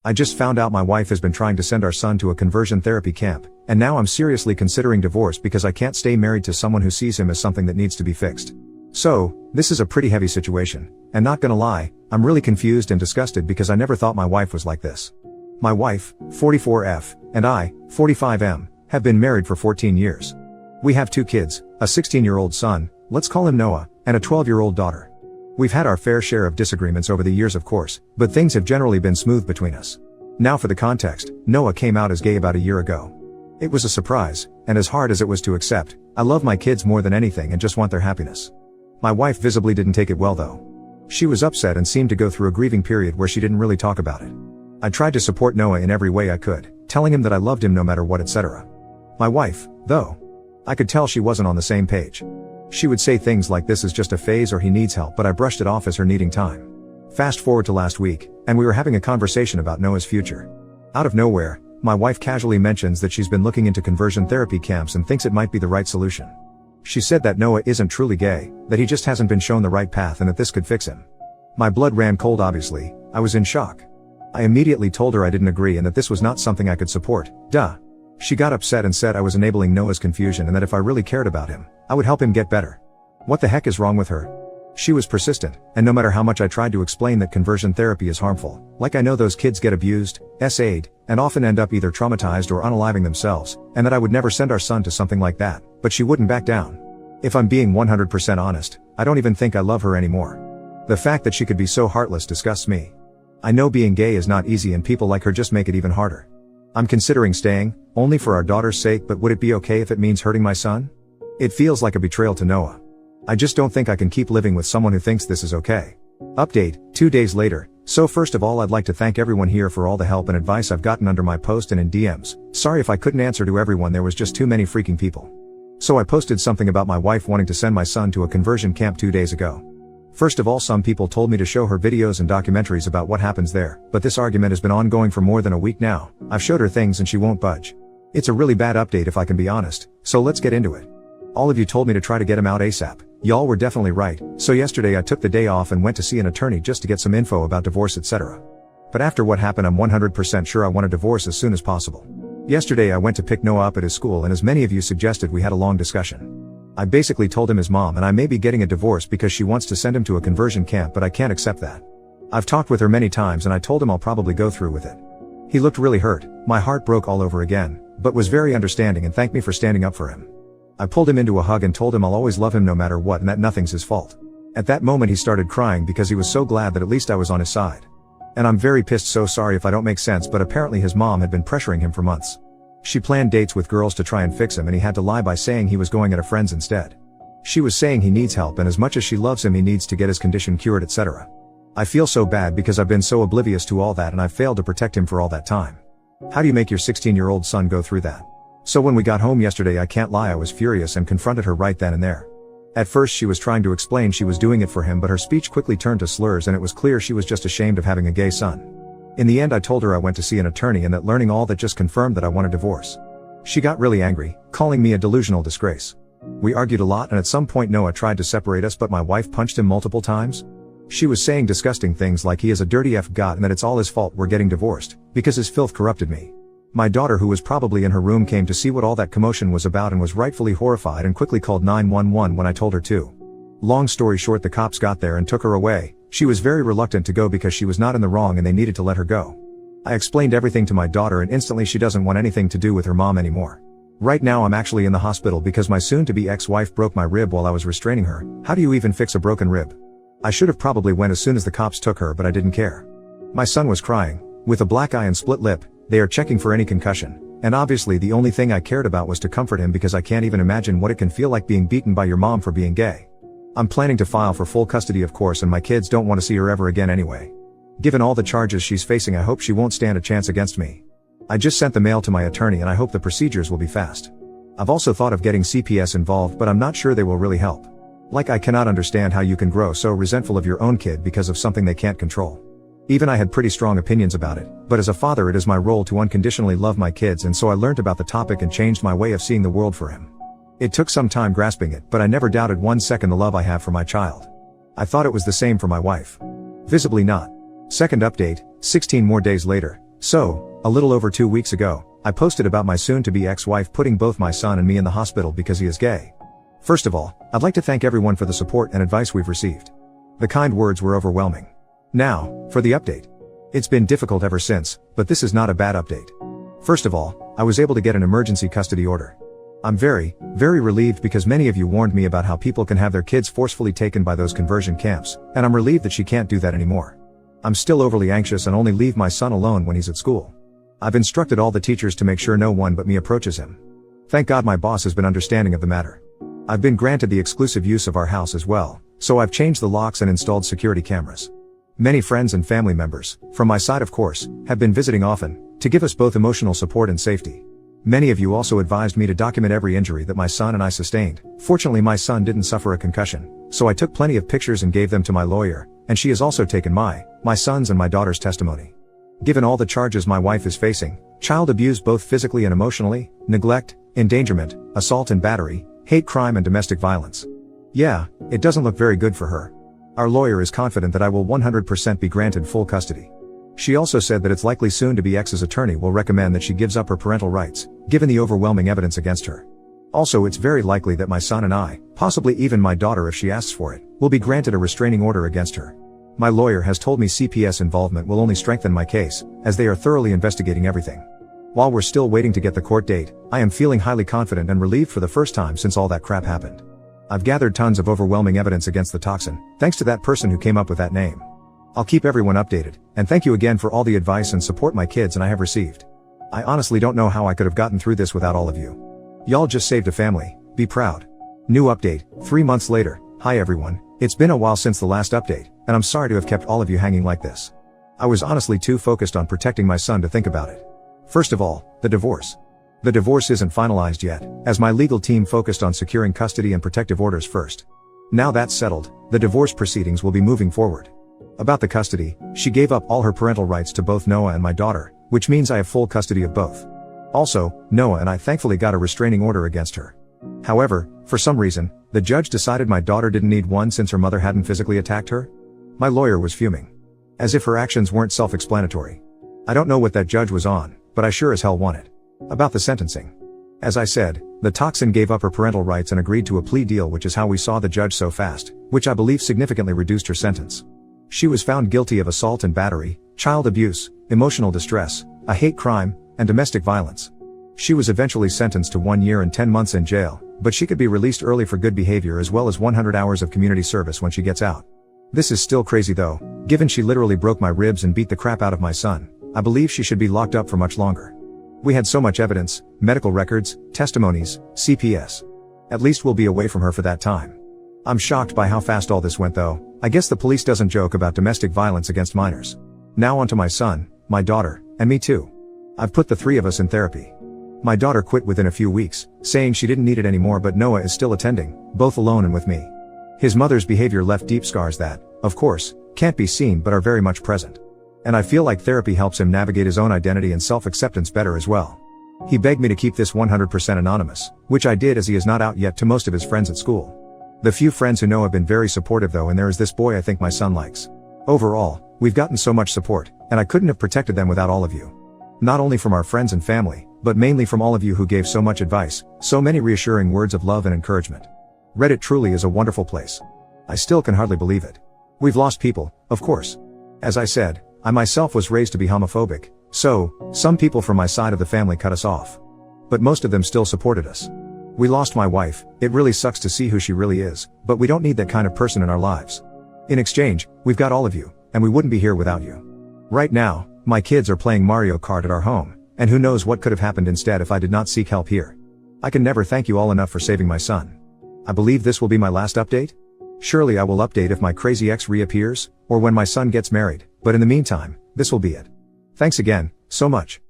I just found out my wife has been trying to send our son to a conversion therapy camp, and now I'm seriously considering divorce because I can't stay married to someone who sees him as something that needs to be fixed. So, this is a pretty heavy situation, and not gonna lie, I'm really confused and disgusted because I never thought my wife was like this. My wife, 44F, and I, 45M, have been married for 14 years. We have 2 kids, a 16-year-old son, let's call him Noah, and a 12-year-old daughter. We've had our fair share of disagreements over the years of course, but things have generally been smooth between us. Now for the context, Noah came out as gay about a year ago. It was a surprise, and as hard as it was to accept, I love my kids more than anything and just want their happiness. My wife visibly didn't take it well though. She was upset and seemed to go through a grieving period where she didn't really talk about it. I tried to support Noah in every way I could, telling him that I loved him no matter what, etc. My wife, though, I could tell she wasn't on the same page. She would say things like this is just a phase or he needs help, but I brushed it off as her needing time. Fast forward to last week, and we were having a conversation about Noah's future. Out of nowhere, my wife casually mentions that she's been looking into conversion therapy camps and thinks it might be the right solution. She said that Noah isn't truly gay, that he just hasn't been shown the right path and that this could fix him. My blood ran cold obviously, I was in shock. I immediately told her I didn't agree and that this was not something I could support, duh. She got upset and said I was enabling Noah's confusion and that if I really cared about him, I would help him get better. What the heck is wrong with her? She was persistent, and no matter how much I tried to explain that conversion therapy is harmful, like I know those kids get abused, SA'd, and often end up either traumatized or unaliving themselves, and that I would never send our son to something like that, but she wouldn't back down. If I'm being 100% honest, I don't even think I love her anymore. The fact that she could be so heartless disgusts me. I know being gay is not easy and people like her just make it even harder. I'm considering staying, only for our daughter's sake, but would it be okay if it means hurting my son? It feels like a betrayal to Noah. I just don't think I can keep living with someone who thinks this is okay. Update, 2 days later. So first of all I'd like to thank everyone here for all the help and advice I've gotten under my post and in DMs. Sorry if I couldn't answer to everyone, there was just too many freaking people. So I posted something about my wife wanting to send my son to a conversion camp 2 days ago. First of all, some people told me to show her videos and documentaries about what happens there, but this argument has been ongoing for more than a week now. I've showed her things and she won't budge. It's a really bad update if I can be honest, so let's get into it. All of you told me to try to get him out ASAP. Y'all were definitely right, so yesterday I took the day off and went to see an attorney just to get some info about divorce, etc. But after what happened, I'm 100% sure I want a divorce as soon as possible. Yesterday I went to pick Noah up at his school, and as many of you suggested, we had a long discussion. I basically told him his mom and I may be getting a divorce because she wants to send him to a conversion camp, but I can't accept that. I've talked with her many times and I told him I'll probably go through with it. He looked really hurt, my heart broke all over again, but was very understanding and thanked me for standing up for him. I pulled him into a hug and told him I'll always love him no matter what and that nothing's his fault. At that moment he started crying because he was so glad that at least I was on his side. And I'm very pissed, so sorry if I don't make sense, but apparently his mom had been pressuring him for months. She planned dates with girls to try and fix him and he had to lie by saying he was going at a friend's instead. She was saying he needs help and as much as she loves him he needs to get his condition cured, etc. I feel so bad because I've been so oblivious to all that and I've failed to protect him for all that time. How do you make your 16-year-old son go through that? So when we got home yesterday, I can't lie, I was furious and confronted her right then and there. At first she was trying to explain she was doing it for him, but her speech quickly turned to slurs and it was clear she was just ashamed of having a gay son. In the end I told her I went to see an attorney and that learning all that just confirmed that I want a divorce. She got really angry, calling me a delusional disgrace. We argued a lot and at some point Noah tried to separate us, but my wife punched him multiple times. She was saying disgusting things like he is a dirty F god and that it's all his fault we're getting divorced, because his filth corrupted me. My daughter, who was probably in her room, came to see what all that commotion was about and was rightfully horrified and quickly called 911 when I told her to. Long story short, the cops got there and took her away. She was very reluctant to go because she was not in the wrong and they needed to let her go. I explained everything to my daughter and instantly she doesn't want anything to do with her mom anymore. Right now I'm actually in the hospital because my soon-to-be ex-wife broke my rib while I was restraining her. How do you even fix a broken rib? I should have probably went as soon as the cops took her, but I didn't care. My son was crying, with a black eye and split lip. They are checking for any concussion, and obviously the only thing I cared about was to comfort him because I can't even imagine what it can feel like being beaten by your mom for being gay. I'm planning to file for full custody of course, and my kids don't want to see her ever again anyway. Given all the charges she's facing, I hope she won't stand a chance against me. I just sent the mail to my attorney and I hope the procedures will be fast. I've also thought of getting CPS involved, but I'm not sure they will really help. Like, I cannot understand how you can grow so resentful of your own kid because of something they can't control. Even I had pretty strong opinions about it, but as a father it is my role to unconditionally love my kids, and so I learned about the topic and changed my way of seeing the world for him. It took some time grasping it, but I never doubted 1 second the love I have for my child. I thought it was the same for my wife. Visibly not. Second update, 16 more days later. So, a little over 2 weeks ago, I posted about my soon-to-be ex-wife putting both my son and me in the hospital because he is gay. First of all, I'd like to thank everyone for the support and advice we've received. The kind words were overwhelming. Now, for the update. It's been difficult ever since, but this is not a bad update. First of all, I was able to get an emergency custody order. I'm very, very relieved because many of you warned me about how people can have their kids forcefully taken by those conversion camps, and I'm relieved that she can't do that anymore. I'm still overly anxious and only leave my son alone when he's at school. I've instructed all the teachers to make sure no one but me approaches him. Thank God my boss has been understanding of the matter. I've been granted the exclusive use of our house as well, so I've changed the locks and installed security cameras. Many friends and family members, from my side of course, have been visiting often, to give us both emotional support and safety. Many of you also advised me to document every injury that my son and I sustained. Fortunately my son didn't suffer a concussion, so I took plenty of pictures and gave them to my lawyer, and she has also taken my son's and my daughter's testimony. Given all the charges my wife is facing, child abuse both physically and emotionally, neglect, endangerment, assault and battery, hate crime and domestic violence. Yeah, it doesn't look very good for her. Our lawyer is confident that I will 100% be granted full custody. She also said that it's likely soon to be ex's attorney will recommend that she gives up her parental rights, given the overwhelming evidence against her. Also it's very likely that my son and I, possibly even my daughter if she asks for it, will be granted a restraining order against her. My lawyer has told me CPS involvement will only strengthen my case, as they are thoroughly investigating everything. While we're still waiting to get the court date, I am feeling highly confident and relieved for the first time since all that crap happened. I've gathered tons of overwhelming evidence against the toxin, thanks to that person who came up with that name. I'll keep everyone updated, and thank you again for all the advice and support my kids and I have received. I honestly don't know how I could have gotten through this without all of you. Y'all just saved a family, be proud. New update, 3 months later. Hi everyone, it's been a while since the last update, and I'm sorry to have kept all of you hanging like this. I was honestly too focused on protecting my son to think about it. First of all, the divorce. The divorce isn't finalized yet, as my legal team focused on securing custody and protective orders first. Now that's settled, the divorce proceedings will be moving forward. About the custody, she gave up all her parental rights to both Noah and my daughter, which means I have full custody of both. Also, Noah and I thankfully got a restraining order against her. However, for some reason, the judge decided my daughter didn't need one since her mother hadn't physically attacked her. My lawyer was fuming. As if her actions weren't self-explanatory. I don't know what that judge was on, but I sure as hell want it. About the sentencing. As I said, the toxin gave up her parental rights and agreed to a plea deal, which is how we saw the judge so fast, which I believe significantly reduced her sentence. She was found guilty of assault and battery, child abuse, emotional distress, a hate crime, and domestic violence. She was eventually sentenced to 1 year and 10 months in jail, but she could be released early for good behavior as well as 100 hours of community service when she gets out. This is still crazy though, given she literally broke my ribs and beat the crap out of my son. I believe she should be locked up for much longer. We had so much evidence, medical records, testimonies, CPS. At least we'll be away from her for that time. I'm shocked by how fast all this went though. I guess the police doesn't joke about domestic violence against minors. Now onto my son, my daughter, and me too. I've put the 3 of us in therapy. My daughter quit within a few weeks, saying she didn't need it anymore, but Noah is still attending, both alone and with me. His mother's behavior left deep scars that, of course, can't be seen but are very much present. And I feel like therapy helps him navigate his own identity and self-acceptance better as well. He begged me to keep this 100% anonymous, which I did as he is not out yet to most of his friends at school. The few friends who know have been very supportive though, and there is this boy I think my son likes. Overall, we've gotten so much support, and I couldn't have protected them without all of you. Not only from our friends and family, but mainly from all of you who gave so much advice, so many reassuring words of love and encouragement. Reddit truly is a wonderful place. I still can hardly believe it. We've lost people, of course. As I said, I myself was raised to be homophobic, so, some people from my side of the family cut us off. But most of them still supported us. We lost my wife, it really sucks to see who she really is, but we don't need that kind of person in our lives. In exchange, we've got all of you, and we wouldn't be here without you. Right now, my kids are playing Mario Kart at our home, and who knows what could have happened instead if I did not seek help here. I can never thank you all enough for saving my son. I believe this will be my last update? Surely I will update if my crazy ex reappears, or when my son gets married, but in the meantime, this will be it. Thanks again, so much.